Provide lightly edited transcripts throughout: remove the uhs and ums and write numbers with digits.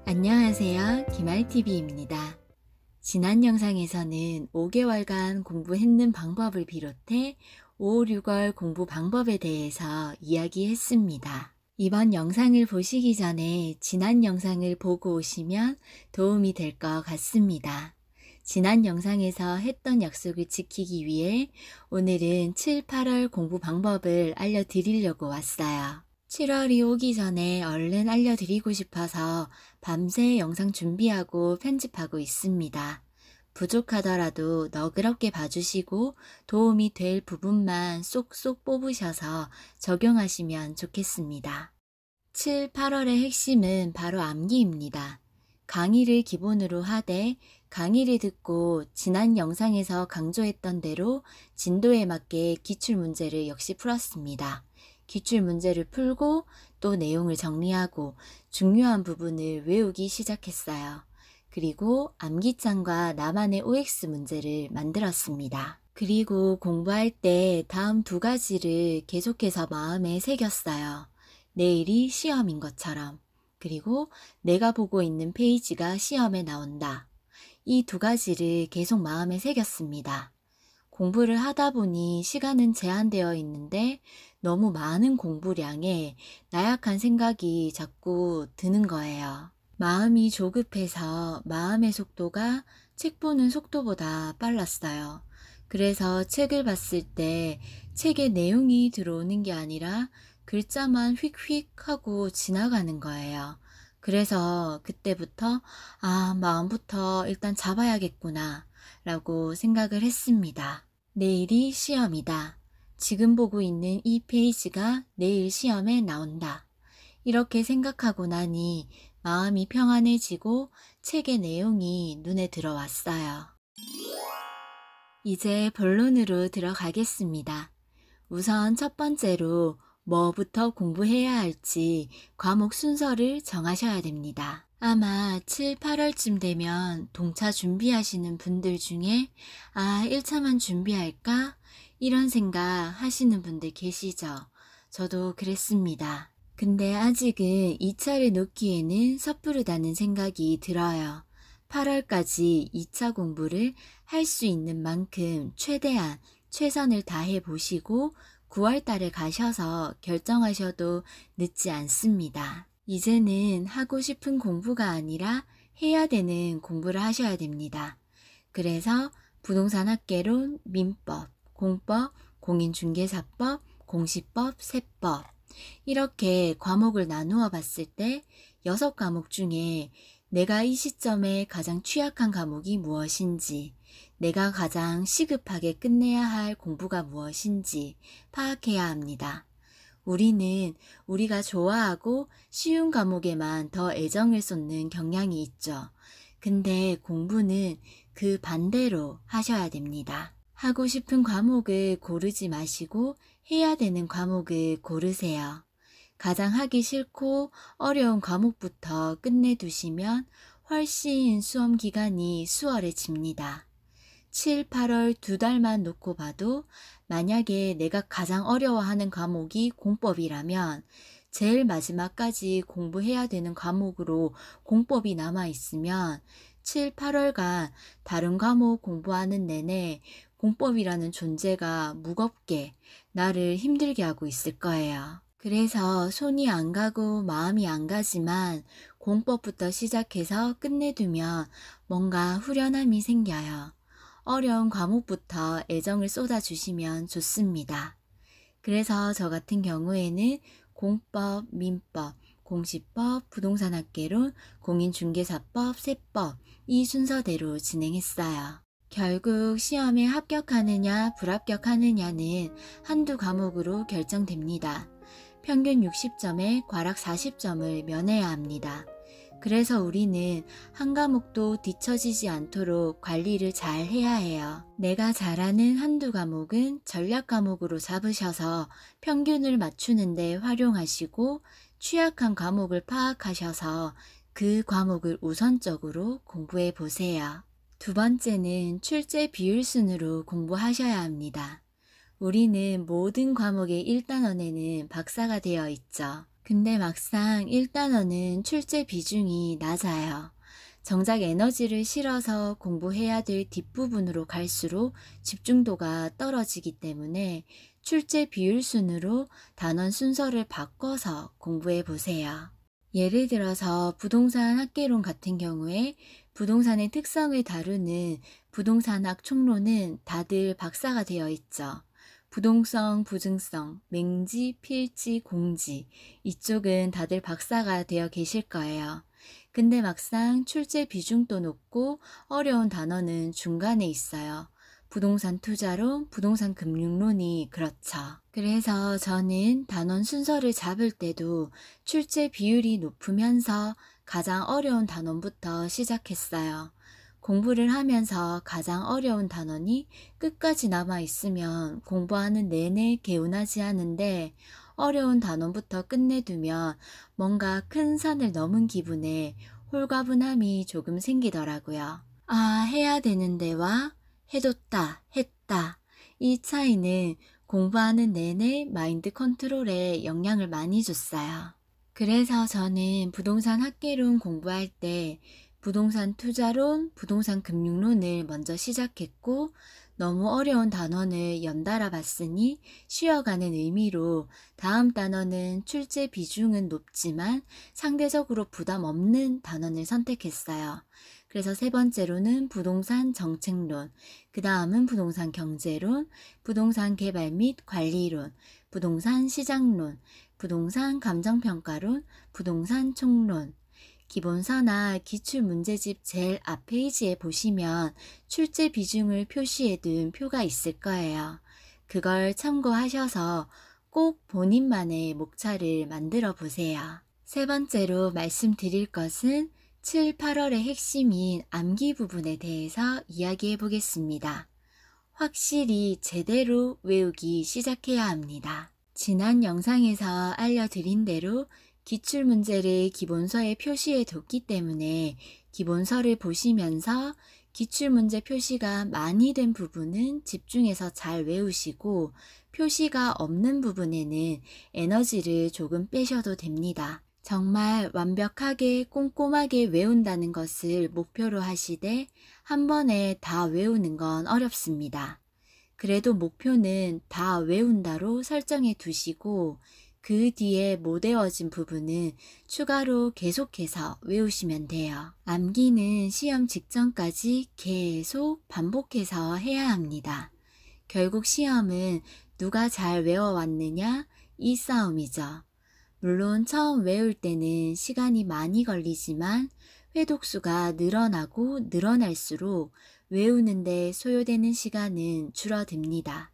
안녕하세요. 김알TV입니다. 지난 영상에서는 5개월간 공부했는 방법을 비롯해 5, 6월 공부 방법에 대해서 이야기했습니다. 이번 영상을 보시기 전에 지난 영상을 보고 오시면 도움이 될 것 같습니다. 지난 영상에서 했던 약속을 지키기 위해 오늘은 7, 8월 공부 방법을 알려드리려고 왔어요. 7월이 오기 전에 얼른 알려드리고 싶어서 밤새 영상 준비하고 편집하고 있습니다. 부족하더라도 너그럽게 봐주시고 도움이 될 부분만 쏙쏙 뽑으셔서 적용하시면 좋겠습니다. 7, 8월의 핵심은 바로 암기입니다. 강의를 기본으로 하되 강의를 듣고 지난 영상에서 강조했던 대로 진도에 맞게 기출문제를 역시 풀었습니다. 기출문제를 풀고 또 내용을 정리하고 중요한 부분을 외우기 시작했어요. 그리고 암기장과 나만의 OX 문제를 만들었습니다. 그리고 공부할 때 다음 두 가지를 계속해서 마음에 새겼어요. 내일이 시험인 것처럼, 그리고 내가 보고 있는 페이지가 시험에 나온다. 이 두 가지를 계속 마음에 새겼습니다. 공부를 하다 보니 시간은 제한되어 있는데 너무 많은 공부량에 나약한 생각이 자꾸 드는 거예요. 마음이 조급해서 마음의 속도가 책 보는 속도보다 빨랐어요. 그래서 책을 봤을 때 책의 내용이 들어오는 게 아니라 글자만 휙휙 하고 지나가는 거예요. 그래서 그때부터 마음부터 일단 잡아야겠구나 라고 생각을 했습니다. 내일이 시험이다. 지금 보고 있는 이 페이지가 내일 시험에 나온다. 이렇게 생각하고 나니 마음이 평안해지고 책의 내용이 눈에 들어왔어요. 이제 본론으로 들어가겠습니다. 우선 첫 번째로 뭐부터 공부해야 할지 과목 순서를 정하셔야 됩니다. 아마 7, 8월쯤 되면 동차 준비하시는 분들 중에 1차만 준비할까? 이런 생각 하시는 분들 계시죠? 저도 그랬습니다. 근데 아직은 2차를 놓기에는 섣부르다는 생각이 들어요. 8월까지 2차 공부를 할 수 있는 만큼 최대한 최선을 다해 보시고 9월 달에 가셔서 결정하셔도 늦지 않습니다. 이제는 하고 싶은 공부가 아니라 해야 되는 공부를 하셔야 됩니다. 그래서 부동산 학개론, 민법, 공법, 공인중개사법, 공시법, 세법 이렇게 과목을 나누어 봤을 때 6과목 중에 내가 이 시점에 가장 취약한 과목이 무엇인지, 내가 가장 시급하게 끝내야 할 공부가 무엇인지 파악해야 합니다. 우리는 우리가 좋아하고 쉬운 과목에만 더 애정을 쏟는 경향이 있죠. 근데 공부는 그 반대로 하셔야 됩니다. 하고 싶은 과목을 고르지 마시고 해야 되는 과목을 고르세요. 가장 하기 싫고 어려운 과목부터 끝내두시면 훨씬 수험 기간이 수월해집니다. 7, 8월 2달만 놓고 봐도 만약에 내가 가장 어려워하는 과목이 공법이라면 제일 마지막까지 공부해야 되는 과목으로 공법이 남아있으면 7, 8월간 다른 과목 공부하는 내내 공법이라는 존재가 무겁게 나를 힘들게 하고 있을 거예요. 그래서 손이 안 가고 마음이 안 가지만 공법부터 시작해서 끝내두면 뭔가 후련함이 생겨요. 어려운 과목부터 애정을 쏟아주시면 좋습니다. 그래서 저 같은 경우에는 공법, 민법, 공시법, 부동산학개론, 공인중개사법, 세법 이 순서대로 진행했어요. 결국 시험에 합격하느냐 불합격하느냐는 한두 과목으로 결정됩니다. 평균 60점에 과락 40점을 면해야 합니다. 그래서 우리는 한 과목도 뒤처지지 않도록 관리를 잘 해야 해요. 내가 잘하는 한두 과목은 전략 과목으로 잡으셔서 평균을 맞추는 데 활용하시고 취약한 과목을 파악하셔서 그 과목을 우선적으로 공부해 보세요. 두 번째는 출제 비율 순으로 공부하셔야 합니다. 우리는 모든 과목의 1단원에는 박사가 되어 있죠. 근데 막상 1단원은 출제 비중이 낮아요. 정작 에너지를 실어서 공부해야 될 뒷부분으로 갈수록 집중도가 떨어지기 때문에 출제 비율 순으로 단원 순서를 바꿔서 공부해 보세요. 예를 들어서 부동산 학개론 같은 경우에 부동산의 특성을 다루는 부동산학 총론은 다들 박사가 되어 있죠. 부동성, 부증성, 맹지, 필지, 공지 이쪽은 다들 박사가 되어 계실 거예요. 근데 막상 출제 비중도 높고 어려운 단어는 중간에 있어요. 부동산 투자론, 부동산 금융론이 그렇죠. 그래서 저는 단원 순서를 잡을 때도 출제 비율이 높으면서 가장 어려운 단원부터 시작했어요. 공부를 하면서 가장 어려운 단원이 끝까지 남아 있으면 공부하는 내내 개운하지 않은데 어려운 단원부터 끝내두면 뭔가 큰 산을 넘은 기분에 홀가분함이 조금 생기더라고요. 아, 해야 되는데와 해뒀다, 했다. 이 차이는 공부하는 내내 마인드 컨트롤에 영향을 많이 줬어요. 그래서 저는 부동산 학개론 공부할 때 부동산 투자론, 부동산 금융론을 먼저 시작했고 너무 어려운 단원을 연달아 봤으니 쉬어가는 의미로 다음 단원은 출제 비중은 높지만 상대적으로 부담 없는 단원을 선택했어요. 그래서 세 번째로는 부동산 정책론, 그 다음은 부동산 경제론, 부동산 개발 및 관리론, 부동산 시장론, 부동산 감정평가론, 부동산 총론, 기본서나 기출문제집 제일 앞 페이지에 보시면 출제 비중을 표시해둔 표가 있을 거예요. 그걸 참고하셔서 꼭 본인만의 목차를 만들어 보세요. 세 번째로 말씀드릴 것은 7, 8월의 핵심인 암기 부분에 대해서 이야기해 보겠습니다. 확실히 제대로 외우기 시작해야 합니다. 지난 영상에서 알려드린 대로 기출문제를 기본서에 표시해 뒀기 때문에 기본서를 보시면서 기출문제 표시가 많이 된 부분은 집중해서 잘 외우시고 표시가 없는 부분에는 에너지를 조금 빼셔도 됩니다. 정말 완벽하게 꼼꼼하게 외운다는 것을 목표로 하시되 한 번에 다 외우는 건 어렵습니다. 그래도 목표는 다 외운다로 설정해 두시고 그 뒤에 못 외워진 부분은 추가로 계속해서 외우시면 돼요. 암기는 시험 직전까지 계속 반복해서 해야 합니다. 결국 시험은 누가 잘 외워왔느냐 이 싸움이죠. 물론 처음 외울 때는 시간이 많이 걸리지만 회독수가 늘어나고 늘어날수록 외우는데 소요되는 시간은 줄어듭니다.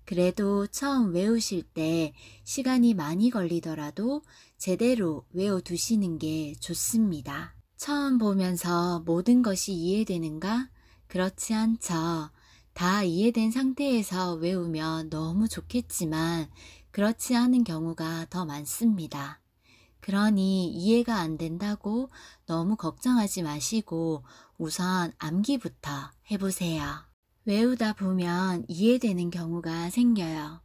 그래도 처음 외우실 때 시간이 많이 걸리더라도 제대로 외워두시는 게 좋습니다. 처음 보면서 모든 것이 이해되는가? 그렇지 않죠. 다 이해된 상태에서 외우면 너무 좋겠지만 그렇지 않은 경우가 더 많습니다. 그러니 이해가 안 된다고 너무 걱정하지 마시고 우선 암기부터 해보세요. 외우다 보면 이해되는 경우가 생겨요.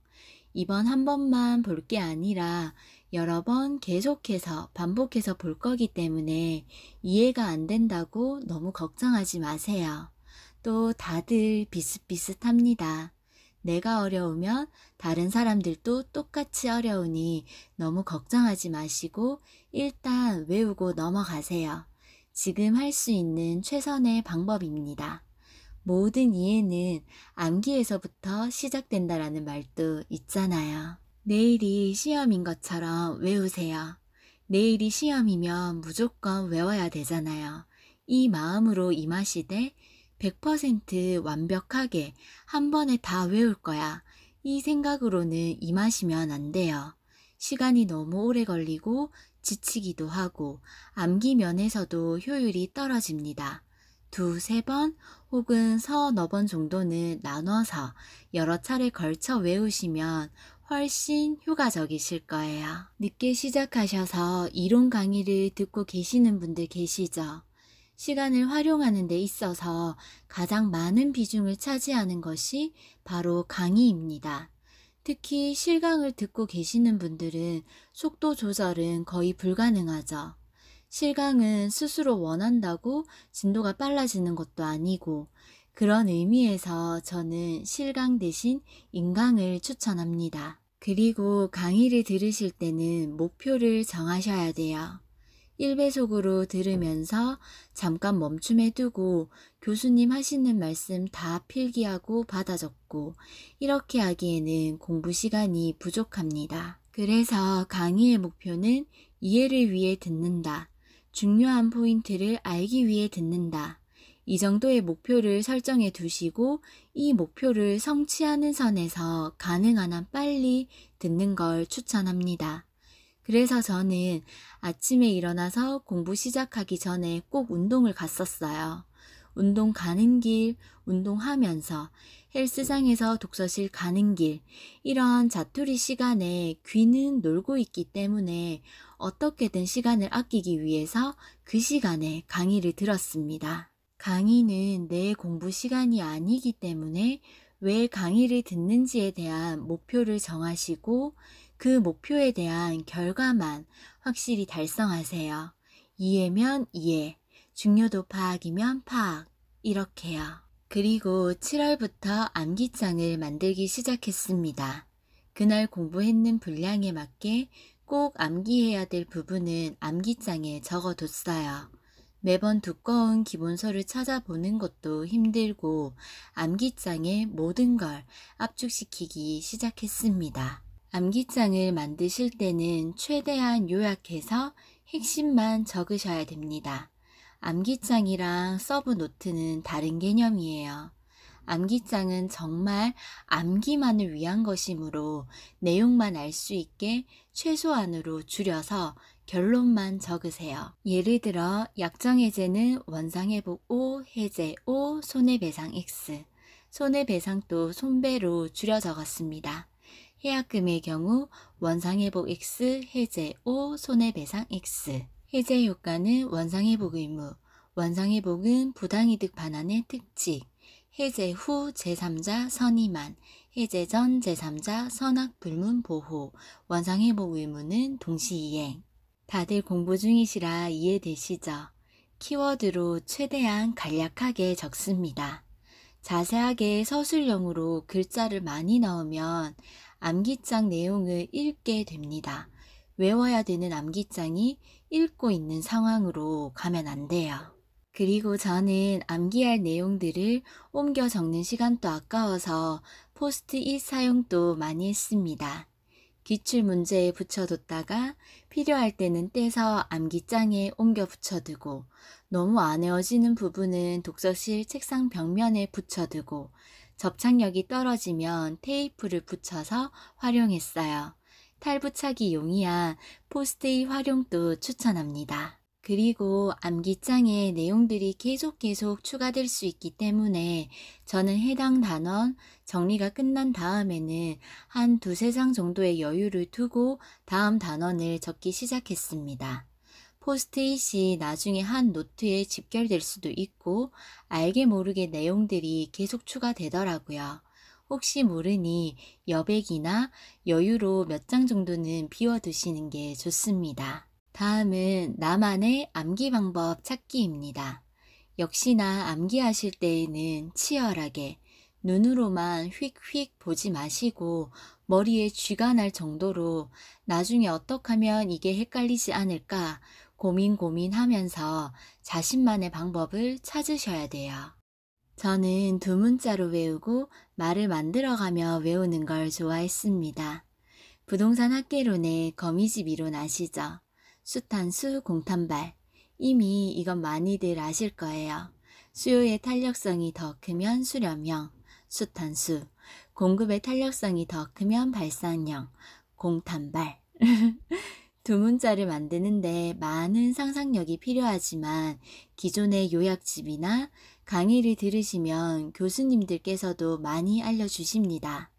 이번 한 번만 볼 게 아니라 여러 번 계속해서 반복해서 볼 거기 때문에 이해가 안 된다고 너무 걱정하지 마세요. 또 다들 비슷비슷합니다. 내가 어려우면 다른 사람들도 똑같이 어려우니 너무 걱정하지 마시고 일단 외우고 넘어가세요. 지금 할 수 있는 최선의 방법입니다. 모든 이해는 암기에서부터 시작된다라는 말도 있잖아요. 내일이 시험인 것처럼 외우세요. 내일이 시험이면 무조건 외워야 되잖아요. 이 마음으로 임하시되 100% 완벽하게 한 번에 다 외울 거야. 이 생각으로는 임하시면 안 돼요. 시간이 너무 오래 걸리고 지치기도 하고 암기 면에서도 효율이 떨어집니다. 두세 번 혹은 서너 번 정도는 나눠서 여러 차례 걸쳐 외우시면 훨씬 효과적이실 거예요. 늦게 시작하셔서 이론 강의를 듣고 계시는 분들 계시죠? 시간을 활용하는 데 있어서 가장 많은 비중을 차지하는 것이 바로 강의입니다. 특히 실강을 듣고 계시는 분들은 속도 조절은 거의 불가능하죠. 실강은 스스로 원한다고 진도가 빨라지는 것도 아니고, 그런 의미에서 저는 실강 대신 인강을 추천합니다. 그리고 강의를 들으실 때는 목표를 정하셔야 돼요. 1배속으로 들으면서 잠깐 멈춤해 두고 교수님 하시는 말씀 다 필기하고 받아 적고, 이렇게 하기에는 공부 시간이 부족합니다. 그래서 강의의 목표는 이해를 위해 듣는다. 중요한 포인트를 알기 위해 듣는다. 이 정도의 목표를 설정해 두시고 이 목표를 성취하는 선에서 가능한 한 빨리 듣는 걸 추천합니다. 그래서 저는 아침에 일어나서 공부 시작하기 전에 꼭 운동을 갔었어요. 운동 가는 길, 운동하면서 헬스장에서 독서실 가는 길, 이런 자투리 시간에 귀는 놀고 있기 때문에 어떻게든 시간을 아끼기 위해서 그 시간에 강의를 들었습니다. 강의는 내 공부 시간이 아니기 때문에 왜 강의를 듣는지에 대한 목표를 정하시고 그 목표에 대한 결과만 확실히 달성하세요. 이해면 이해, 중요도 파악이면 파악, 이렇게요. 그리고 7월부터 암기장을 만들기 시작했습니다. 그날 공부했는 분량에 맞게 꼭 암기해야 될 부분은 암기장에 적어뒀어요. 매번 두꺼운 기본서를 찾아보는 것도 힘들고 암기장에 모든 걸 압축시키기 시작했습니다. 암기장을 만드실 때는 최대한 요약해서 핵심만 적으셔야 됩니다. 암기장이랑 서브노트는 다른 개념이에요. 암기장은 정말 암기만을 위한 것이므로 내용만 알 수 있게 최소한으로 줄여서 결론만 적으세요. 예를 들어 약정해제는 원상회복 O, 해제 O, 손해배상 X. 손해배상도 손배로 줄여 적었습니다. 해약금의 경우 원상회복 X, 해제 O, 손해배상 X. 해제 효과는 원상회복 의무, 원상회복은 부당이득 반환의 특칙, 해제 후 제3자 선의만, 해제 전 제3자 선악 불문 보호, 원상회복 의무는 동시이행. 다들 공부 중이시라 이해되시죠? 키워드로 최대한 간략하게 적습니다. 자세하게 서술형으로 글자를 많이 넣으면 암기장 내용을 읽게 됩니다. 외워야 되는 암기장이 읽고 있는 상황으로 가면 안 돼요. 그리고 저는 암기할 내용들을 옮겨 적는 시간도 아까워서 포스트잇 사용도 많이 했습니다. 기출문제에 붙여뒀다가 필요할 때는 떼서 암기장에 옮겨 붙여두고, 너무 안 외워지는 부분은 독서실 책상 벽면에 붙여두고, 접착력이 떨어지면 테이프를 붙여서 활용했어요. 탈부착이 용이한 포스트잇 활용도 추천합니다. 그리고 암기장에 내용들이 계속 추가될 수 있기 때문에 저는 해당 단원 정리가 끝난 다음에는 한 두세 장 정도의 여유를 두고 다음 단원을 적기 시작했습니다. 포스트잇이 나중에 한 노트에 집결될 수도 있고 알게 모르게 내용들이 계속 추가되더라고요. 혹시 모르니 여백이나 여유로 몇 장 정도는 비워두시는 게 좋습니다. 다음은 나만의 암기 방법 찾기입니다. 역시나 암기하실 때에는 치열하게 눈으로만 휙휙 보지 마시고 머리에 쥐가 날 정도로 나중에 어떻게 하면 이게 헷갈리지 않을까 고민하면서 자신만의 방법을 찾으셔야 돼요. 저는 두 문자로 외우고 말을 만들어가며 외우는 걸 좋아했습니다. 부동산 학개론의 거미집 이론 아시죠? 수탄수, 공탄발. 이미 이건 많이들 아실 거예요. 수요의 탄력성이 더 크면 수렴형, 수탄수. 공급의 탄력성이 더 크면 발산형, 공탄발. 두 문자를 만드는데 많은 상상력이 필요하지만 기존의 요약집이나 강의를 들으시면 교수님들께서도 많이 알려주십니다.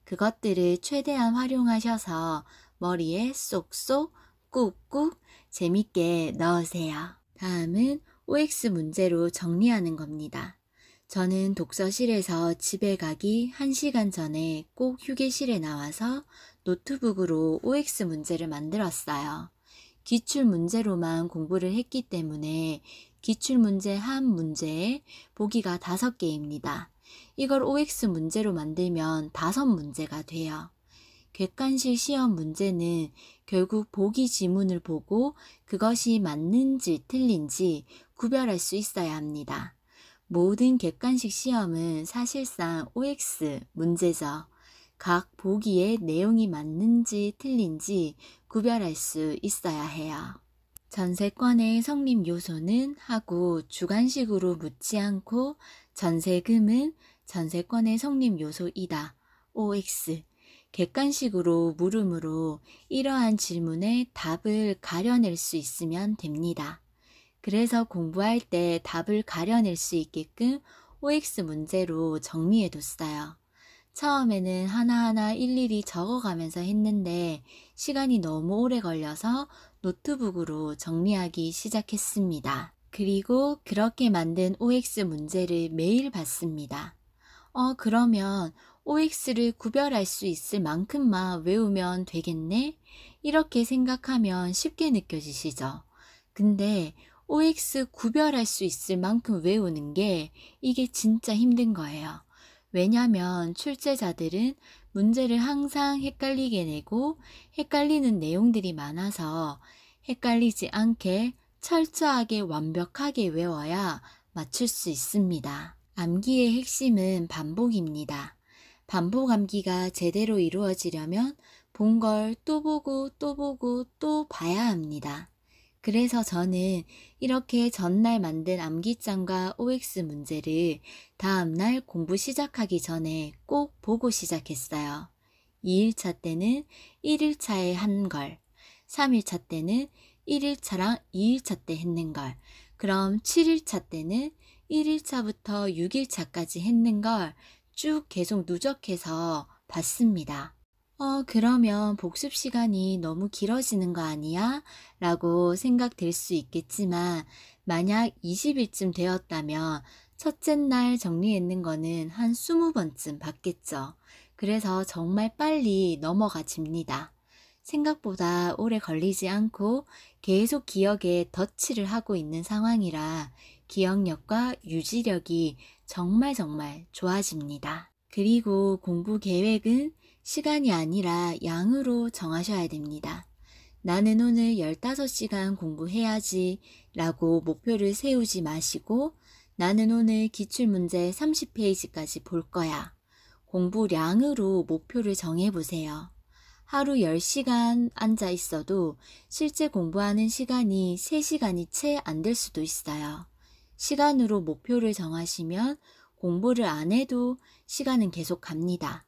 그것들을 최대한 활용하셔서 머리에 쏙쏙 꾹꾹 재밌게 넣으세요. 다음은 OX 문제로 정리하는 겁니다. 저는 독서실에서 집에 가기 1시간 전에 꼭 휴게실에 나와서 노트북으로 OX 문제를 만들었어요. 기출 문제로만 공부를 했기 때문에 기출 문제 한 문제에 보기가 5개입니다. 이걸 OX 문제로 만들면 5문제가 돼요. 객관식 시험 문제는 결국 보기 지문을 보고 그것이 맞는지 틀린지 구별할 수 있어야 합니다. 모든 객관식 시험은 사실상 OX 문제죠. 각 보기의 내용이 맞는지 틀린지 구별할 수 있어야 해요. 전세권의 성립 요소는 하고 주관식으로 묻지 않고 전세금은 전세권의 성립 요소이다. OX. 객관식으로 물으므로 이러한 질문에 답을 가려낼 수 있으면 됩니다. 그래서 공부할 때 답을 가려낼 수 있게끔 OX 문제로 정리해 뒀어요. 처음에는 하나하나 일일이 적어가면서 했는데 시간이 너무 오래 걸려서 노트북으로 정리하기 시작했습니다. 그리고 그렇게 만든 OX 문제를 매일 봤습니다. 그러면 OX를 구별할 수 있을 만큼만 외우면 되겠네? 이렇게 생각하면 쉽게 느껴지시죠? 근데 OX 구별할 수 있을 만큼 외우는 게 이게 진짜 힘든 거예요. 왜냐면 출제자들은 문제를 항상 헷갈리게 내고 헷갈리는 내용들이 많아서 헷갈리지 않게 철저하게 완벽하게 외워야 맞출 수 있습니다. 암기의 핵심은 반복입니다. 반복 암기가 제대로 이루어지려면 본 걸 또 보고 또 보고 또 봐야 합니다. 그래서 저는 이렇게 전날 만든 암기장과 OX 문제를 다음날 공부 시작하기 전에 꼭 보고 시작했어요. 2일차 때는 1일차에 한 걸, 3일차 때는 1일차랑 2일차 때 했는 걸, 그럼 7일차 때는 1일차부터 6일차까지 했는 걸 쭉 계속 누적해서 봤습니다. 그러면 복습 시간이 너무 길어지는 거 아니야? 라고 생각될 수 있겠지만 만약 20일쯤 되었다면 첫째 날 정리했는 거는 한 20번쯤 봤겠죠. 그래서 정말 빨리 넘어가집니다. 생각보다 오래 걸리지 않고 계속 기억에 덧칠을 하고 있는 상황이라 기억력과 유지력이 정말 좋아집니다. 그리고 공부 계획은 시간이 아니라 양으로 정하셔야 됩니다. 나는 오늘 15시간 공부해야지 라고 목표를 세우지 마시고 나는 오늘 기출문제 30페이지까지 볼 거야. 공부량으로 목표를 정해보세요. 하루 10시간 앉아 있어도 실제 공부하는 시간이 3시간이 채 안 될 수도 있어요. 시간으로 목표를 정하시면 공부를 안 해도 시간은 계속 갑니다.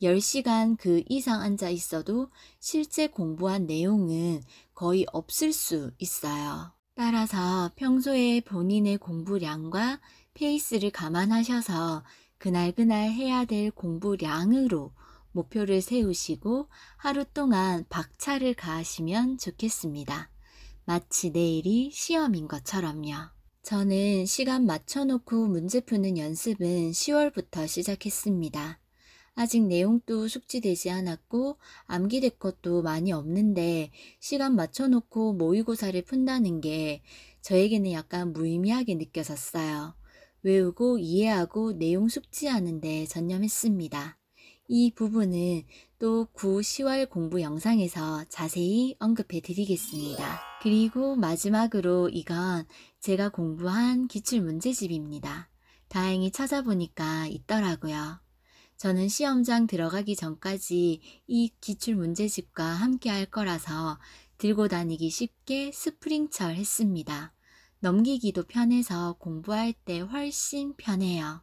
10시간 그 이상 앉아 있어도 실제 공부한 내용은 거의 없을 수 있어요. 따라서 평소에 본인의 공부량과 페이스를 감안하셔서 그날 해야 될 공부량으로 목표를 세우시고 하루 동안 박차를 가하시면 좋겠습니다. 마치 내일이 시험인 것처럼요. 저는 시간 맞춰놓고 문제 푸는 연습은 10월부터 시작했습니다. 아직 내용도 숙지되지 않았고 암기될 것도 많이 없는데 시간 맞춰놓고 모의고사를 푼다는 게 저에게는 약간 무의미하게 느껴졌어요. 외우고 이해하고 내용 숙지하는 데 전념했습니다. 이 부분은 또 9, 10월 공부 영상에서 자세히 언급해 드리겠습니다. 그리고 마지막으로 이건 제가 공부한 기출문제집입니다. 다행히 찾아보니까 있더라고요. 저는 시험장 들어가기 전까지 이 기출문제집과 함께 할 거라서 들고 다니기 쉽게 스프링철 했습니다. 넘기기도 편해서 공부할 때 훨씬 편해요.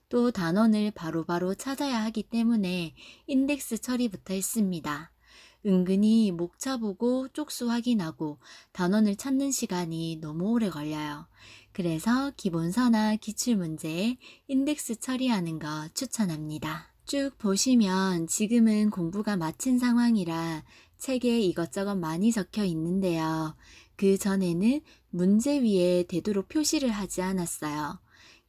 또 단원을 바로바로 찾아야 하기 때문에 인덱스 처리부터 했습니다. 은근히 목차 보고 쪽수 확인하고 단원을 찾는 시간이 너무 오래 걸려요. 그래서 기본서나 기출문제에 인덱스 처리하는 거 추천합니다. 쭉 보시면 지금은 공부가 마친 상황이라 책에 이것저것 많이 적혀 있는데요. 그 전에는 문제 위에 되도록 표시를 하지 않았어요.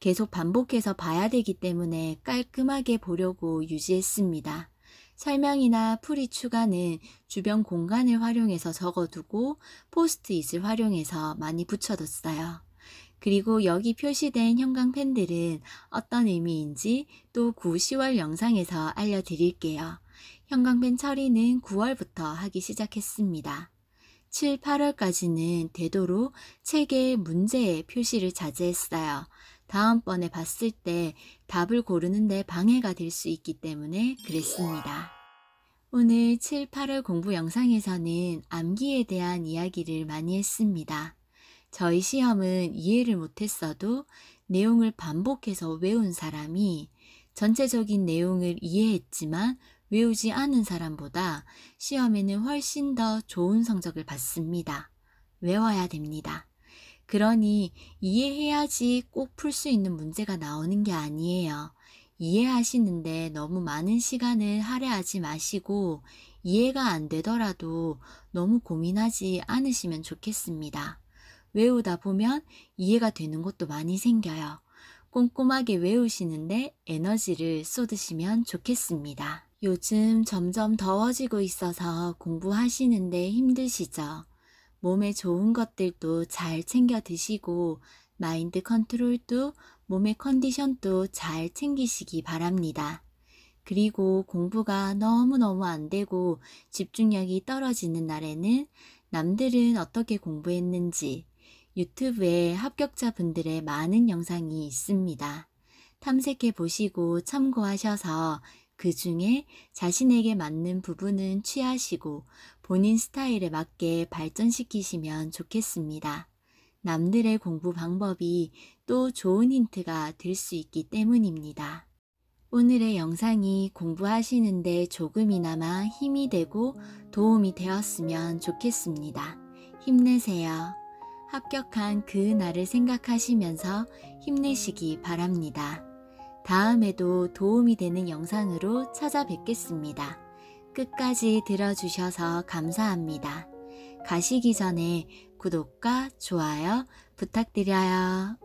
계속 반복해서 봐야 되기 때문에 깔끔하게 보려고 유지했습니다. 설명이나 풀이 추가는 주변 공간을 활용해서 적어두고 포스트잇을 활용해서 많이 붙여뒀어요. 그리고 여기 표시된 형광펜들은 어떤 의미인지 또 9, 10월 영상에서 알려드릴게요. 형광펜 처리는 9월부터 하기 시작했습니다. 7, 8월까지는 되도록 책의 문제의 표시를 자제했어요. 다음번에 봤을 때 답을 고르는데 방해가 될 수 있기 때문에 그랬습니다. 오늘 7, 8월 공부 영상에서는 암기에 대한 이야기를 많이 했습니다. 저희 시험은 이해를 못했어도 내용을 반복해서 외운 사람이 전체적인 내용을 이해했지만 외우지 않은 사람보다 시험에는 훨씬 더 좋은 성적을 받습니다. 외워야 됩니다. 그러니 이해해야지 꼭 풀 수 있는 문제가 나오는 게 아니에요. 이해하시는데 너무 많은 시간을 할애하지 마시고 이해가 안 되더라도 너무 고민하지 않으시면 좋겠습니다. 외우다 보면 이해가 되는 것도 많이 생겨요. 꼼꼼하게 외우시는데 에너지를 쏟으시면 좋겠습니다. 요즘 점점 더워지고 있어서 공부하시는데 힘드시죠? 몸에 좋은 것들도 잘 챙겨 드시고 마인드 컨트롤도 몸의 컨디션도 잘 챙기시기 바랍니다. 그리고 공부가 너무너무 안 되고 집중력이 떨어지는 날에는 남들은 어떻게 공부했는지 유튜브에 합격자분들의 많은 영상이 있습니다. 탐색해 보시고 참고하셔서 그 중에 자신에게 맞는 부분은 취하시고 본인 스타일에 맞게 발전시키시면 좋겠습니다. 남들의 공부 방법이 또 좋은 힌트가 될 수 있기 때문입니다. 오늘의 영상이 공부하시는데 조금이나마 힘이 되고 도움이 되었으면 좋겠습니다. 힘내세요. 합격한 그 날을 생각하시면서 힘내시기 바랍니다. 다음에도 도움이 되는 영상으로 찾아뵙겠습니다. 끝까지 들어주셔서 감사합니다. 가시기 전에 구독과 좋아요 부탁드려요.